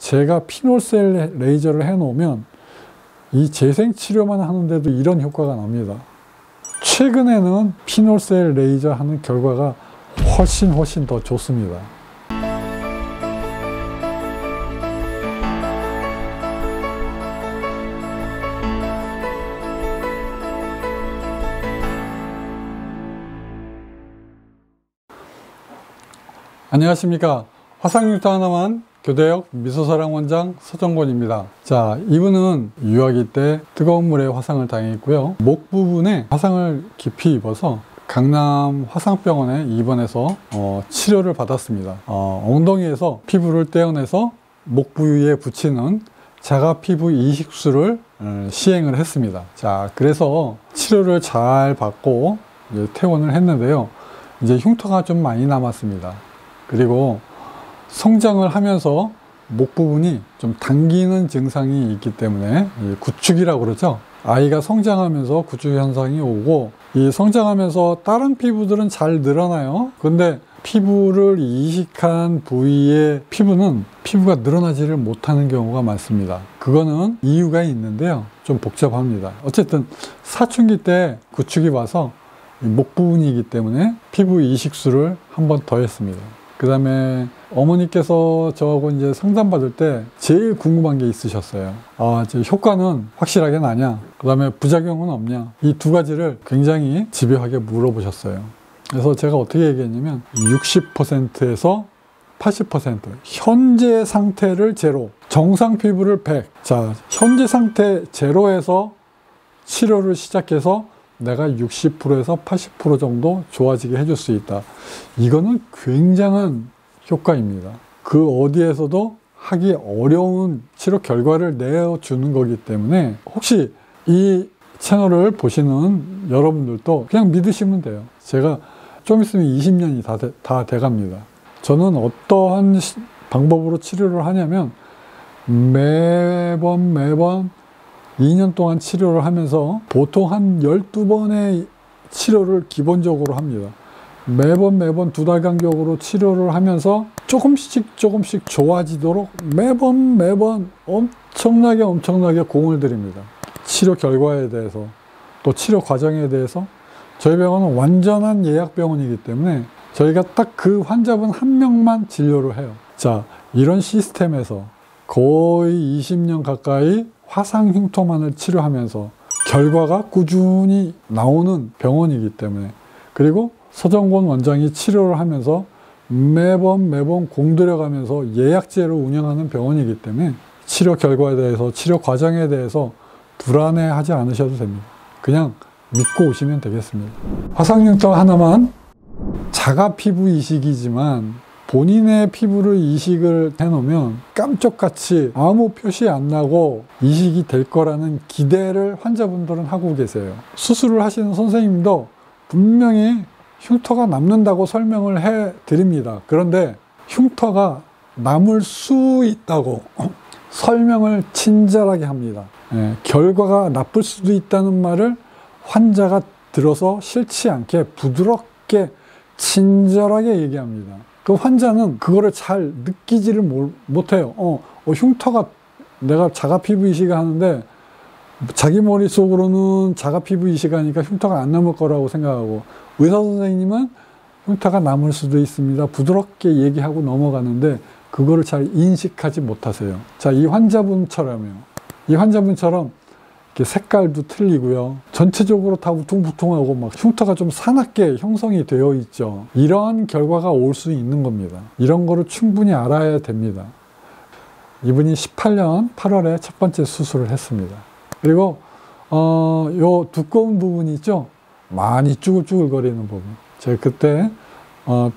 제가 피놀셀 레이저를 해놓으면 이 재생 치료만 하는데도 이런 효과가 납니다. 최근에는 피놀셀 레이저 하는 결과가 훨씬 더 좋습니다. 안녕하십니까. 화상흉터 하나만 교대역 미소사랑 원장 서정권입니다. 자, 이분은 유아기 때 뜨거운 물에 화상을 당했고요. 목 부분에 화상을 깊이 입어서 강남 화상병원에 입원해서 치료를 받았습니다. 엉덩이에서 피부를 떼어내서 목 부위에 붙이는 자가 피부 이식술을 시행을 했습니다. 자, 그래서 치료를 잘 받고 이제 퇴원을 했는데요. 이제 흉터가 좀 많이 남았습니다. 그리고 성장을 하면서 목 부분이 좀 당기는 증상이 있기 때문에 구축이라고 그러죠. 아이가 성장하면서 구축 현상이 오고, 이 성장하면서 다른 피부들은 잘 늘어나요. 근데 피부를 이식한 부위의 피부가 늘어나지를 못하는 경우가 많습니다. 그거는 이유가 있는데요. 좀 복잡합니다. 어쨌든 사춘기 때 구축이 와서 목 부분이기 때문에 피부 이식술을 한 번 더 했습니다. 그 다음에 어머니께서 저하고 이제 상담받을 때 제일 궁금한 게 있으셨어요. 효과는 확실하게 나냐? 그 다음에 부작용은 없냐? 이 두 가지를 굉장히 집요하게 물어보셨어요. 그래서 제가 어떻게 얘기했냐면 60%에서 80%, 현재 상태를 제로, 정상 피부를 100. 자, 현재 상태 제로에서 치료를 시작해서 내가 60%에서 80% 정도 좋아지게 해줄 수 있다. 이거는 굉장한 효과입니다. 그 어디에서도 하기 어려운 치료 결과를 내어주는 거기 때문에 혹시 이 채널을 보시는 여러분들도 그냥 믿으시면 돼요. 제가 좀 있으면 20년이 다 돼갑니다. 저는 어떠한 방법으로 치료를 하냐면 매번 2년 동안 치료를 하면서 보통 한 12번의 치료를 기본적으로 합니다. 매번 2달 간격으로 치료를 하면서 조금씩 좋아지도록 매번 엄청나게 공을 들입니다. 치료 결과에 대해서, 또 치료 과정에 대해서. 저희 병원은 완전한 예약병원이기 때문에 저희가 딱 그 환자분 한 명만 진료를 해요. 자, 이런 시스템에서 거의 20년 가까이 화상 흉터만을 치료하면서 결과가 꾸준히 나오는 병원이기 때문에, 그리고 서정권 원장이 치료를 하면서 매번 공들여가면서 예약제로 운영하는 병원이기 때문에 치료 결과에 대해서, 치료 과정에 대해서 불안해하지 않으셔도 됩니다. 그냥 믿고 오시면 되겠습니다. 화상 흉터 하나만 자가 피부 이식이지만 본인의 피부를 이식을 해놓으면 깜짝같이 아무 표시 안 나고 이식이 될 거라는 기대를 환자분들은 하고 계세요. 수술을 하시는 선생님도 분명히 흉터가 남는다고 설명을 해 드립니다. 그런데 흉터가 남을 수 있다고 설명을 친절하게 합니다. 결과가 나쁠 수도 있다는 말을 환자가 들어서 싫지 않게 부드럽게 친절하게 얘기합니다. 그 환자는 그거를 잘 느끼지를 못해요. 흉터가, 내가 자가 피부 이식을 하는데 자기 머릿속으로는 자가 피부 이식하니까 흉터가 안 남을 거라고 생각하고, 의사 선생님은 흉터가 남을 수도 있습니다. 부드럽게 얘기하고 넘어가는데 그거를 잘 인식하지 못하세요. 자, 이 환자분처럼요. 이 환자분처럼 색깔도 틀리고요. 전체적으로 다 우퉁부퉁하고 막 흉터가 좀 사납게 형성이 되어 있죠. 이러한 결과가 올 수 있는 겁니다. 이런 거를 충분히 알아야 됩니다. 이분이 18년 8월에 첫 번째 수술을 했습니다. 그리고 요 두꺼운 부분이 있죠. 많이 쭈글쭈글거리는 부분. 제가 그때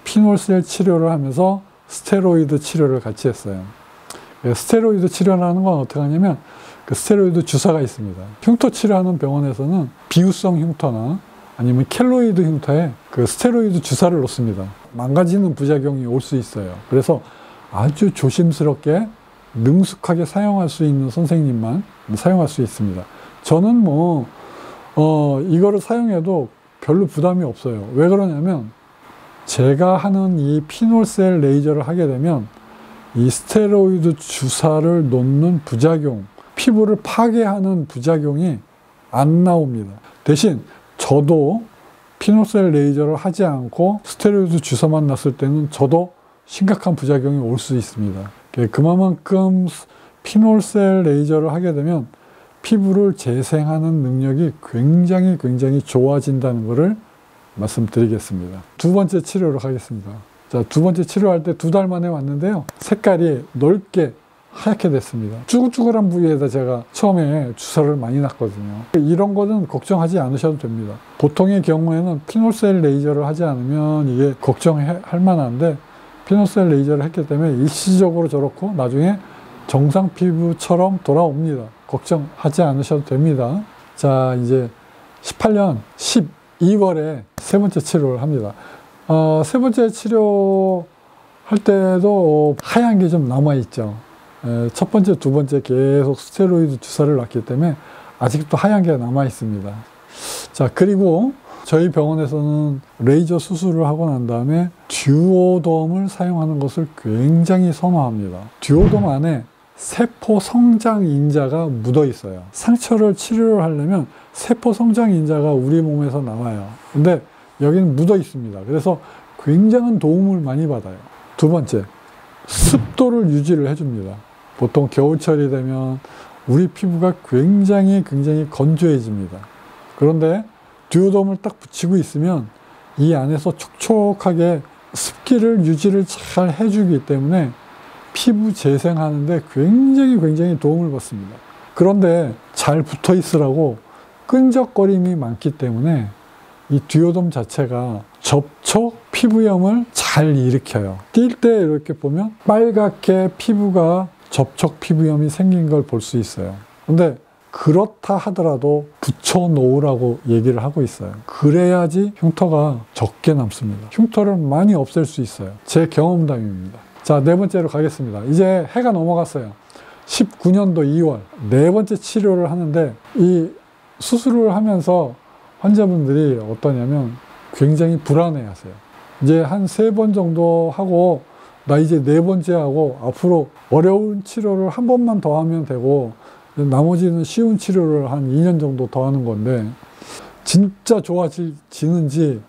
피놀셀 치료를 하면서 스테로이드 치료를 같이 했어요. 스테로이드 치료라는 건 어떻게 하냐면 그 스테로이드 주사가 있습니다. 흉터 치료하는 병원에서는 비유성 흉터나 아니면 켈로이드 흉터에 그 스테로이드 주사를 놓습니다. 망가지는 부작용이 올 수 있어요. 그래서 아주 조심스럽게 능숙하게 사용할 수 있는 선생님만 사용할 수 있습니다. 저는 이거를 사용해도 별로 부담이 없어요. 왜 그러냐면 제가 하는 이 피놀셀 레이저를 하게 되면 이 스테로이드 주사를 놓는 부작용, 피부를 파괴하는 부작용이 안 나옵니다. 대신 저도 피노셀 레이저를 하지 않고 스테로이드 주사만 놨을 때는 저도 심각한 부작용이 올 수 있습니다. 그만큼 피노셀 레이저를 하게 되면 피부를 재생하는 능력이 굉장히 좋아진다는 것을 말씀드리겠습니다. 두 번째 치료를 하겠습니다. 자, 두 번째 치료할 때 2달 만에 왔는데요. 색깔이 넓게 하얗게 됐습니다. 쭈글쭈글한 부위에다 제가 처음에 주사를 많이 놨거든요. 이런 거는 걱정하지 않으셔도 됩니다. 보통의 경우에는 피노셀 레이저를 하지 않으면 이게 걱정할 만한데 피노셀 레이저를 했기 때문에 일시적으로 저렇고 나중에 정상 피부처럼 돌아옵니다. 걱정하지 않으셔도 됩니다. 자, 이제 18년 12월에 세 번째 치료를 합니다. 세 번째 치료 할 때도 하얀 게 좀 남아있죠. 첫 번째, 두 번째 계속 스테로이드 주사를 놨기 때문에 아직도 하얀 게 남아있습니다. 자, 그리고 저희 병원에서는 레이저 수술을 하고 난 다음에 듀오돔을 사용하는 것을 굉장히 선호합니다. 듀오돔 안에 세포 성장 인자가 묻어 있어요. 상처를 치료를 하려면 세포 성장 인자가 우리 몸에서 나와요. 근데 여기는 묻어 있습니다. 그래서 굉장한 도움을 많이 받아요. 두 번째, 습도를 유지를 해줍니다. 보통 겨울철이 되면 우리 피부가 굉장히 건조해집니다. 그런데 듀오돔을 딱 붙이고 있으면 이 안에서 촉촉하게 습기를 유지를 잘 해주기 때문에 피부 재생하는데 굉장히 도움을 받습니다. 그런데 잘 붙어 있으라고 끈적거림이 많기 때문에 이 듀오돔 자체가 접촉 피부염을 잘 일으켜요. 뛸 때 이렇게 보면 빨갛게 피부가 접촉 피부염이 생긴 걸 볼 수 있어요. 근데 그렇다 하더라도 붙여 놓으라고 얘기를 하고 있어요. 그래야지 흉터가 적게 남습니다. 흉터를 많이 없앨 수 있어요. 제 경험담입니다. 자, 네 번째로 가겠습니다. 이제 해가 넘어갔어요. 19년도 2월 네 번째 치료를 하는데 이 수술을 하면서 환자분들이 어떠냐면 굉장히 불안해 하세요. 이제 한 3번 정도 하고 나 이제 네 번째 하고 앞으로 어려운 치료를 한 번만 더 하면 되고 나머지는 쉬운 치료를 한 2년 정도 더 하는 건데 진짜 좋아지는지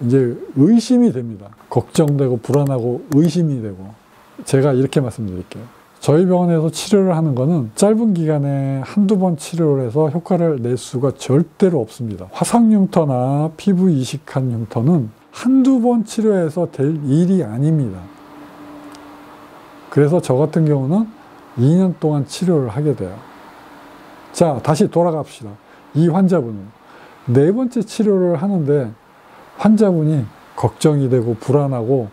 이제 의심이 됩니다. 걱정되고 불안하고 의심이 되고. 제가 이렇게 말씀드릴게요. 저희 병원에서 치료를 하는 거는 짧은 기간에 한두 번 치료를 해서 효과를 낼 수가 절대로 없습니다. 화상 흉터나 피부 이식한 흉터는 한두 번 치료해서 될 일이 아닙니다. 그래서 저 같은 경우는 2년 동안 치료를 하게 돼요. 자, 다시 돌아갑시다. 이 환자분은 네 번째 치료를 하는데 환자분이 걱정이 되고 불안하고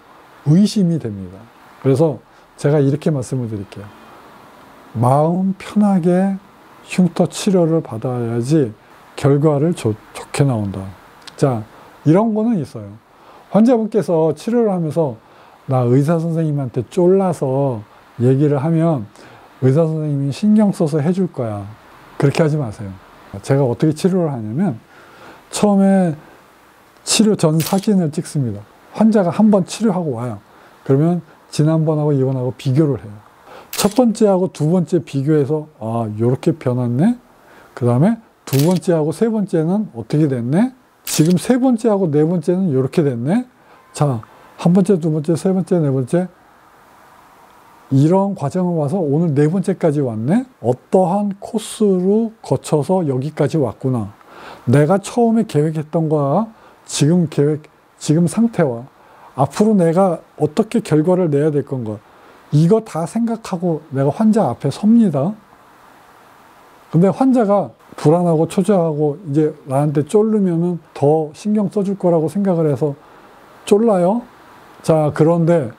의심이 됩니다. 그래서 제가 이렇게 말씀을 드릴게요. 마음 편하게 흉터 치료를 받아야지 결과를 좋게 나온다. 자, 이런 거는 있어요. 환자분께서 치료를 하면서 나 의사 선생님한테 쫄라서 얘기를 하면 의사 선생님이 신경 써서 해줄 거야. 그렇게 하지 마세요. 제가 어떻게 치료를 하냐면 처음에 치료 전 사진을 찍습니다. 환자가 한 번 치료하고 와요. 그러면 지난번하고 이번하고 비교를 해요. 첫 번째하고 두 번째 비교해서 아, 요렇게 변했네? 그 다음에 두 번째하고 세 번째는 어떻게 됐네? 지금 세 번째하고 네 번째는 요렇게 됐네? 자, 한 번째, 두 번째, 세 번째, 네 번째 이런 과정을 와서 오늘 네 번째까지 왔네? 어떠한 코스로 거쳐서 여기까지 왔구나. 내가 처음에 계획했던 거와 지금 상태와 앞으로 내가 어떻게 결과를 내야 될 건가. 이거 다 생각하고 내가 환자 앞에 섭니다. 근데 환자가 불안하고 초조하고 이제 나한테 쫄르면은 더 신경 써줄 거라고 생각을 해서 쫄라요? 자, 그런데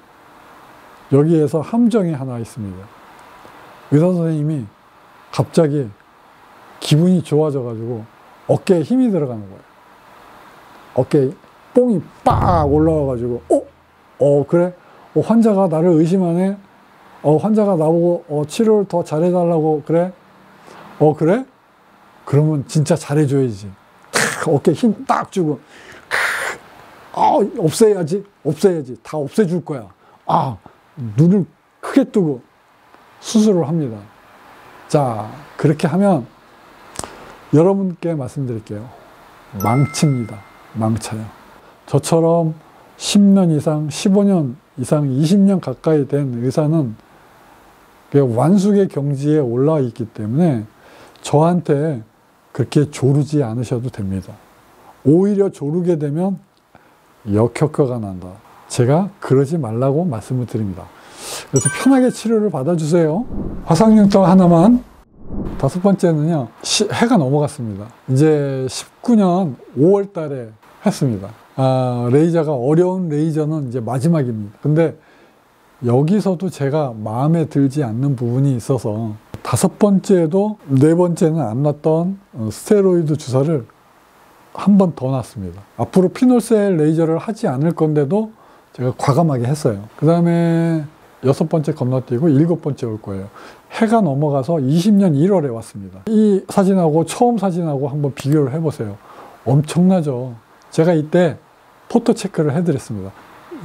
여기에서 함정이 하나 있습니다. 의사 선생님이 갑자기 기분이 좋아져가지고 어깨에 힘이 들어가는 거예요. 어깨에 뽕이 빡 올라와가지고 그래? 환자가 나를 의심하네? 환자가 나보고 치료를 더 잘해달라고 그래? 그래? 그러면 진짜 잘해줘야지. 어깨에 힘 딱 주고 없애야지. 다 없애줄 거야. 눈을 크게 뜨고 수술을 합니다. 자, 그렇게 하면 여러분께 말씀드릴게요. 망칩니다. 망쳐요. 저처럼 10년 이상, 15년 이상, 20년 가까이 된 의사는 완숙의 경지에 올라 있기 때문에 저한테 그렇게 조르지 않으셔도 됩니다. 오히려 조르게 되면 역효과가 난다. 제가 그러지 말라고 말씀을 드립니다. 그래서 편하게 치료를 받아주세요. 화상흉터 하나만. 5번째는요, 해가 넘어갔습니다. 이제 19년 5월 달에 했습니다. 레이저가 어려운 레이저는 이제 마지막입니다. 근데 여기서도 제가 마음에 들지 않는 부분이 있어서 5번째에도 4번째는 안 놨던 스테로이드 주사를 한 번 더 놨습니다. 앞으로 피놀셀 레이저를 하지 않을 건데도 제가 과감하게 했어요. 그 다음에 6번째 건너뛰고 7번째 올 거예요. 해가 넘어가서 20년 1월에 왔습니다. 이 사진하고 처음 사진하고 한번 비교를 해보세요. 엄청나죠. 제가 이때 포토 체크를 해드렸습니다.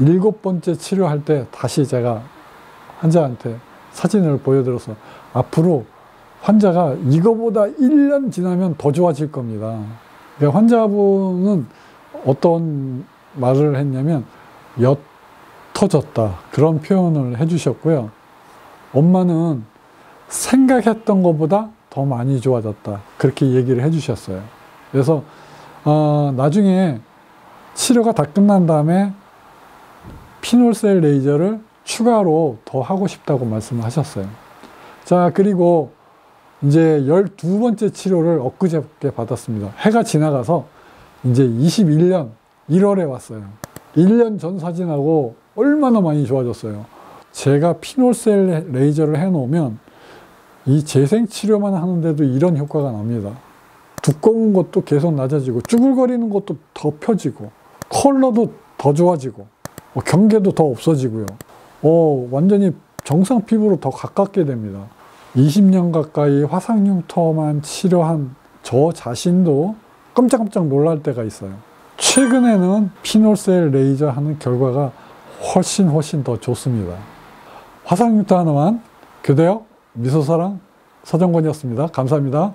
7번째 치료할 때 다시 제가 환자한테 사진을 보여드려서 앞으로 환자가 이거보다 1년 지나면 더 좋아질 겁니다. 그러니까 환자분은 어떤 말을 했냐면 옅어졌다, 그런 표현을 해주셨고요. 엄마는 생각했던 것보다 더 많이 좋아졌다, 그렇게 얘기를 해주셨어요. 그래서 나중에 치료가 다 끝난 다음에 피놀셀 레이저를 추가로 더 하고 싶다고 말씀을 하셨어요. 자, 그리고 이제 12번째 치료를 엊그저께 받았습니다. 해가 지나가서 이제 21년 1월에 왔어요. 1년 전 사진하고 얼마나 많이 좋아졌어요. 제가 피놀셀 레이저를 해놓으면 이 재생 치료만 하는데도 이런 효과가 납니다. 두꺼운 것도 계속 낮아지고, 쭈글거리는 것도 더 펴지고, 컬러도 더 좋아지고, 경계도 더 없어지고요. 완전히 정상 피부로 더 가깝게 됩니다. 20년 가까이 화상흉터만 치료한 저 자신도 깜짝깜짝 놀랄 때가 있어요. 최근에는 피놀셀 레이저 하는 결과가 훨씬 더 좋습니다. 화상흉터 하나만. 교대역 미소사랑 서정권이었습니다. 감사합니다.